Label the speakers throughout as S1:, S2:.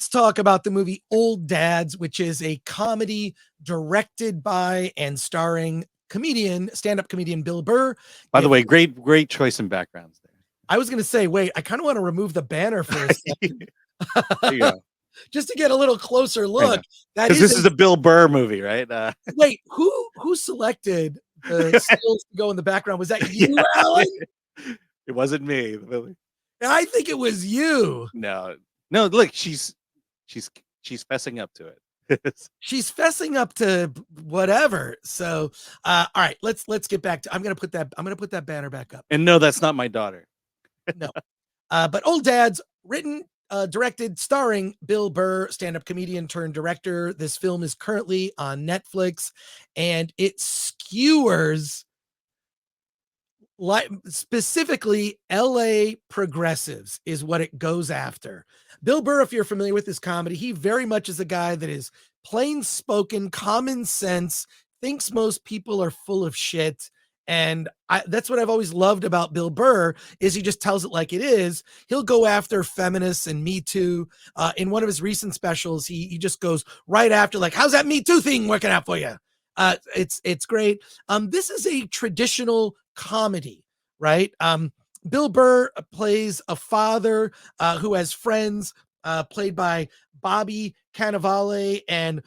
S1: let's talk about the movie Old Dads, which is a comedy directed by and starring stand-up comedian Bill Burr.
S2: By the way, great choice in backgrounds there.
S1: I was going to say, wait, I kind of want to remove the banner for a second.
S2: There you go.
S1: Just to get a little closer look.
S2: Because this is a Bill Burr movie, right?
S1: Wait, who selected the stills to go in the background? Was that you, Alan?
S2: It wasn't me.
S1: I think it was you.
S2: No. Look, she's fessing up to it.
S1: She's fessing up to whatever. So, all right, let's get back to. I'm gonna put that banner back up.
S2: And no, that's not my daughter.
S1: No, but Old Dads, written, directed, starring Bill Burr, stand-up comedian turned director. This film is currently on Netflix, and it skewers specifically LA progressives is what it goes after. Bill Burr, if you're familiar with his comedy, he very much is a guy that is plain spoken, common sense, thinks most people are full of shit. And that's what I've always loved about Bill Burr is he just tells it like it is. He'll go after feminists and Me Too. In one of his recent specials, he just goes right after, like, how's that Me Too thing working out for you? It's great. This is a traditional comedy, right? Bill Burr plays a father who has friends played by Bobby Cannavale and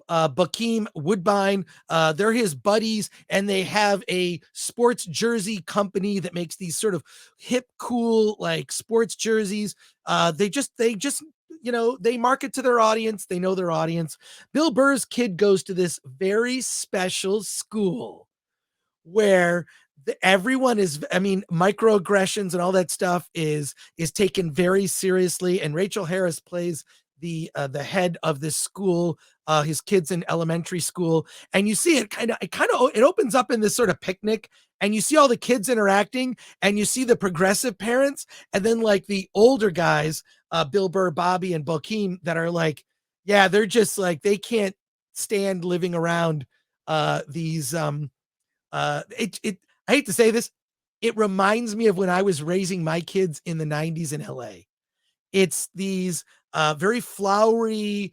S1: Bakeem Woodbine. They're his buddies, and they have a sports jersey company that makes these sort of hip, cool, like sports jerseys. They just they market to their audience. They know their audience. Bill Burr's kid goes to this very special school where everyone is, microaggressions and all that stuff is taken very seriously. And Rachel Harris plays the head of this school. His kid's in elementary school, and you see it opens up in this sort of picnic, and you see all the kids interacting, and you see the progressive parents, and then like the older guys, Bill Burr, Bobby, and Bokeem, that are like, yeah, they're just like, they can't stand living around these I hate to say this, it reminds me of when I was raising my kids in the 90s in LA. It's these very flowery,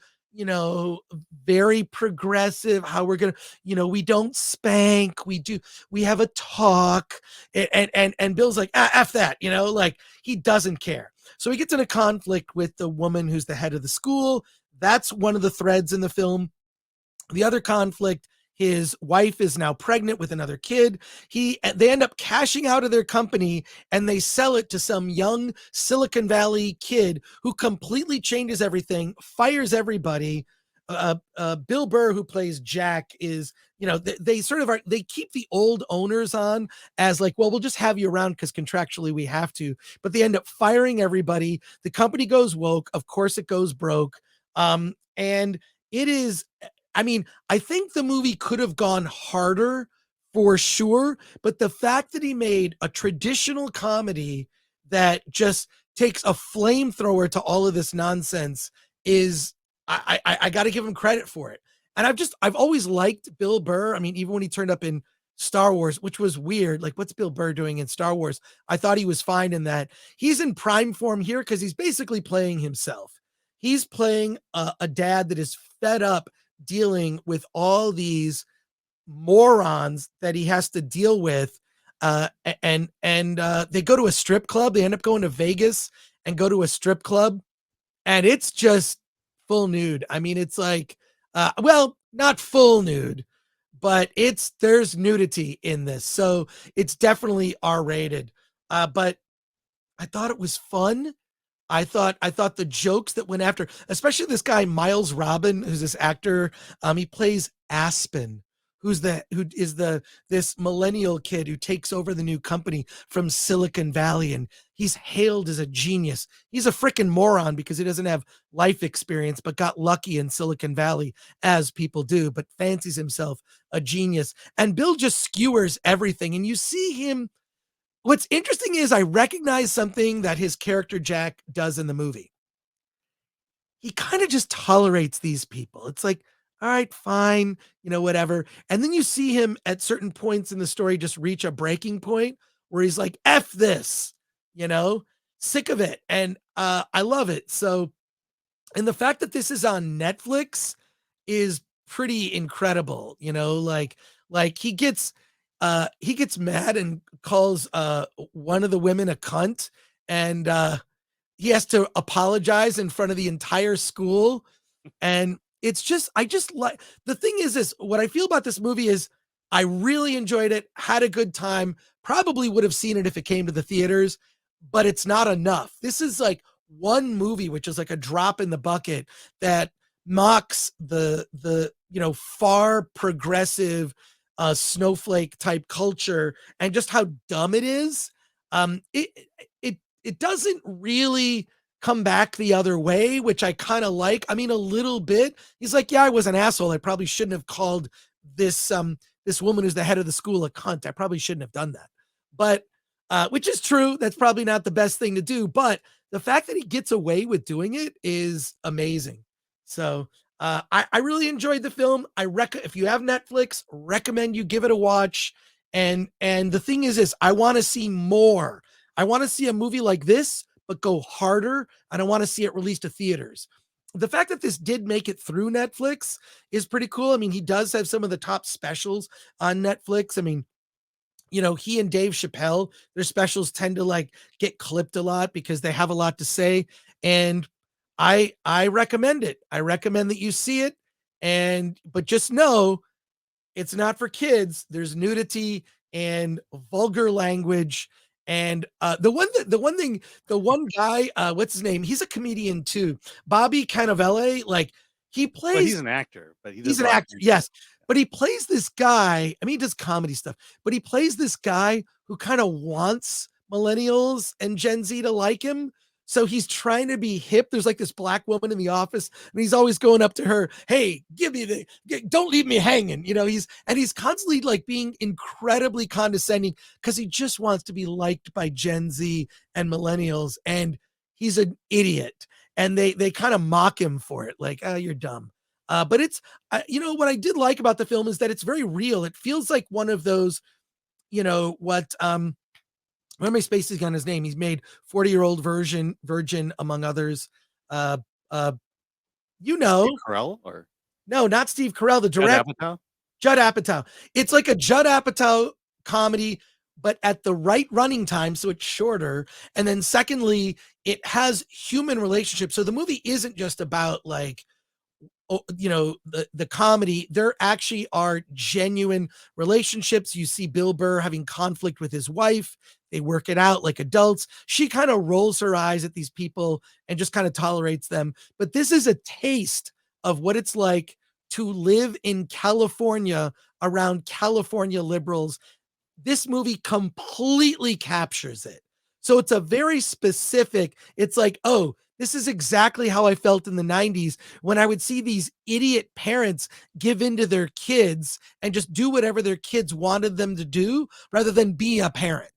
S1: very progressive, how we're going to, we don't spank, we have a talk. And Bill's like, F that, like he doesn't care. So he gets in a conflict with the woman who's the head of the school. That's one of the threads in the film. The other conflict, his wife is now pregnant with another kid. They end up cashing out of their company, and they sell it to some young Silicon Valley kid who completely changes everything, fires everybody. Bill Burr, who plays Jack, is, they sort of they keep the old owners on as like, well, we'll just have you around because contractually we have to, but they end up firing everybody. The company goes woke. Of course it goes broke. And it is, I think the movie could have gone harder for sure, but the fact that he made a traditional comedy that just takes a flamethrower to all of this nonsense is, I got to give him credit for it. And I've always liked Bill Burr. Even when he turned up in Star Wars, which was weird, like what's Bill Burr doing in Star Wars? I thought he was fine in that. He's in prime form here because he's basically playing himself. He's playing a dad that is fed up dealing with all these morons that he has to deal with. And they go to a strip club. They end up going to Vegas and go to a strip club, and it's just full nude. It's like, well, not full nude, but there's nudity in this. So it's definitely R-rated. But I thought it was fun. I thought the jokes that went after, especially this guy, Miles Robin, who's this actor, he plays Aspen, who is this millennial kid who takes over the new company from Silicon Valley. And he's hailed as a genius. He's a freaking moron because he doesn't have life experience, but got lucky in Silicon Valley, as people do, but fancies himself a genius. And Bill just skewers everything. And you see him. What's interesting is I recognize something that his character Jack does in the movie. He kind of just tolerates these people. It's like, all right, fine, whatever. And then you see him at certain points in the story just reach a breaking point where he's like, F this, sick of it. And I love it. So And the fact that this is on Netflix is pretty incredible, like he gets mad and calls one of the women a cunt, and he has to apologize in front of the entire school. And it's just I just like the thing is this what I feel about this movie is I really enjoyed it, had a good time, probably would have seen it if it came to the theaters, but it's not enough. This is like one movie which is like a drop in the bucket that mocks the far progressive snowflake type culture and just how dumb it is. It doesn't really come back the other way, which I kind of like. I mean, a little bit. He's like, yeah, I was an asshole. I probably shouldn't have called this woman who's the head of the school a cunt. I probably shouldn't have done that. But which is true. That's probably not the best thing to do. But the fact that he gets away with doing it is amazing. So I really enjoyed the film. If you have Netflix, recommend you give it a watch. And the thing is I want to see more. I want to see a movie like this, but go harder. And I want to see it released to theaters. The fact that this did make it through Netflix is pretty cool. I mean, he does have some of the top specials on Netflix. I mean, he and Dave Chappelle, their specials tend to like get clipped a lot because they have a lot to say. And I recommend it. I recommend that you see it. But just know it's not for kids. There's nudity and vulgar language. And the one guy, what's his name? He's a comedian too. Bobby Cannavale, like he
S2: But he's
S1: plays
S2: an actor, but he
S1: he's
S2: does a
S1: an
S2: lot of
S1: actor,
S2: comedy stuff.
S1: yes, but he plays this guy. I mean, he does comedy stuff, but he plays this guy who kind of wants millennials and Gen Z to like him. So he's trying to be hip. There's like this black woman in the office, and he's always going up to her, "Hey, don't leave me hanging." He's constantly like being incredibly condescending because he just wants to be liked by Gen Z and millennials, and he's an idiot. And they kind of mock him for it, like, "Oh, you're dumb." But what I did like about the film is that it's very real. It feels like one of those, what am I spacing on his name? He's made 40-year-old virgin, among others. Uh, uh, you
S2: Steve
S1: know,
S2: Carell or
S1: no, not Steve Carell, the
S2: Judd
S1: director,
S2: Apatow?
S1: Judd Apatow. It's like a Judd Apatow comedy, but at the right running time, so it's shorter. And then secondly, it has human relationships. So the movie isn't just about like the comedy. There actually are genuine relationships. You see Bill Burr having conflict with his wife. They work it out like adults. She kind of rolls her eyes at these people and just kind of tolerates them. But this is a taste of what it's like to live in California around California liberals. This movie completely captures it. So it's a very specific, it's like, oh, this is exactly how I felt in the 90s when I would see these idiot parents give in to their kids and just do whatever their kids wanted them to do rather than be a parent.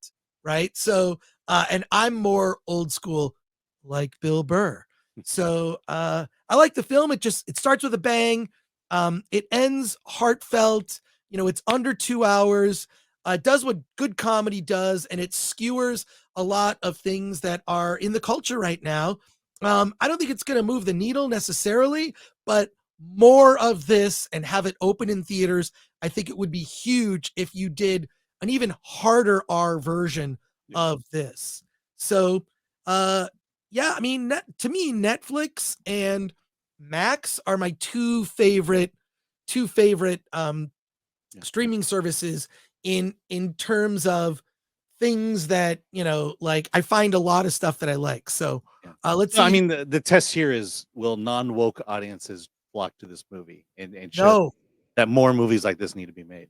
S1: Right. So, and I'm more old school like Bill Burr. So, I like the film. It starts with a bang. It ends heartfelt. It's under 2 hours. It does what good comedy does, and it skewers a lot of things that are in the culture right now. I don't think it's going to move the needle necessarily, but more of this and have it open in theaters. I think it would be huge if you did an even harder R version
S2: Yeah.
S1: of this. So, yeah, I mean, to me, Netflix and Max are my two favorite
S2: Yeah.
S1: streaming services in terms of things that like I find a lot of stuff that I like. So
S2: Yeah.
S1: let's
S2: No, I
S1: see.
S2: mean the test here is will non-woke audiences flock to this movie and show
S1: No,
S2: that more movies like this need to be made.